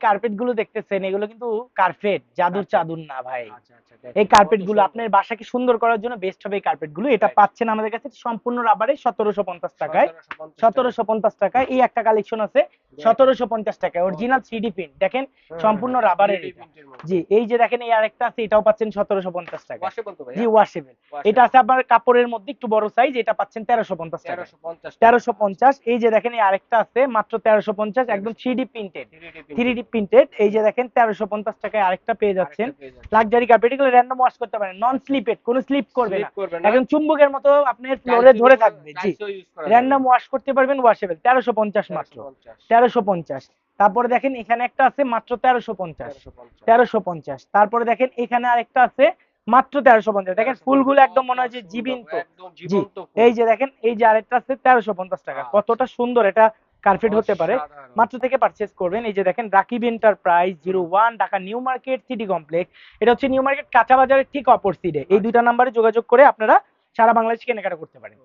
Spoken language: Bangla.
কার্পেট গুলো দেখতেছেন এগুলো কিন্তু কার্পেট, জাদুর কার্পেট। চাদর না ভাই। আচ্ছা, আচ্ছা এই দেখেন কার্পেট কত গুলো সুন্দর। আপনার বাসাকে সুন্দর করার জন্য বেস্ট হবে। এই কার্পেট গুলো এটা রাইট। পাচ্ছেন আমাদের কাছে সম্পূর্ণ রাবারে 1750 টাকায়। ১৭৫০ টাকায়। 1750 টাকায় এই একটা কালেকশন আছে দেখেন 1750 টাকায়, অরিজিনাল কত 3D প্রিন্ট দেখেন, হুম, হুম, সম্পূর্ণ হুম। রাবারের 3D এটা। প্রিন্টের মধ্যে। জি, এই যে দেখেন এই আরেকটা আছে, এটাও পাচ্ছেন 1750 টাকায়। ওয়াশেবল তো জি, ভাইয়া? ওয়াশেবল। এটা ওয়াশেবল। আছে আপনার কাপড়ের মধ্যে একটু বড় সাইজ, এটা পাচ্ছেন 1350 টাকায়। ১৩৫০ টাকা। তেরোশো আচ্ছা, পঞ্চাশ এই যে দেখেন এই আরেকটা আছে মাত্র 1350, একদম 3D ১৩৫০ প্রিন্টেড। 3D 3D প্রিন্টের মধ্যে। প্রিন্টেড এই যে দেখেন 1350 টাকায় আরেকটা পেয়ে যাচ্ছেন। আরেকটা পেয়ে যাচ্ছেন। লাক্সারি কার্পেট, এগুলো র্যান্ডম ওয়াশ করতে পারেন, নন আচ্ছা। স্লিপেড, কোনো স্লিপ করবে না, স্লিপ করবে না। একদম চুম্বকের মতো আপনার ফ্লোরে টাইলসের ধরে উপরে থাকবে। জি, টাইলসও ইউজ করা যাবে। র্যান্ডম ওয়াশ করতে পারবেন, ওয়াশেবল। 1350 মাত্র, ১৩৫০। 1350। তারপরে দেখেন এখানে একটা আছে মাত্র 1350, ১৩৫০। 1350। তারপরে দেখেন এখানে আরেকটা আছে মাত্র 1350। দেখেন ১৩৫০ ফুলগুলো একদম কত মনে হয় যে সুন্দর জীবন্ত। একদম জি, জীবন্ত ফুল। এই যে দেখেন এই যে আরেকটা আছে 1350 টাকা, আচ্ছা। কতটা সুন্দর এটা কার্পেট হতে পারে। অসাধারণ। মাত্র থেকে পারচেজ করবেন। এই যে দেখেন রাকিব এন্টারপ্রাইজ হুম। 01, Dhaka new market city complex. এটা হচ্ছে নিউ মার্কেট কাঁচা বাজারের ঠিক অপর সাইডে। এই দুইটা আচ্ছা। নাম্বারে যোগাযোগ করে আপনারা সারা বাংলাদেশ কেনাকাটা করতে পারেন।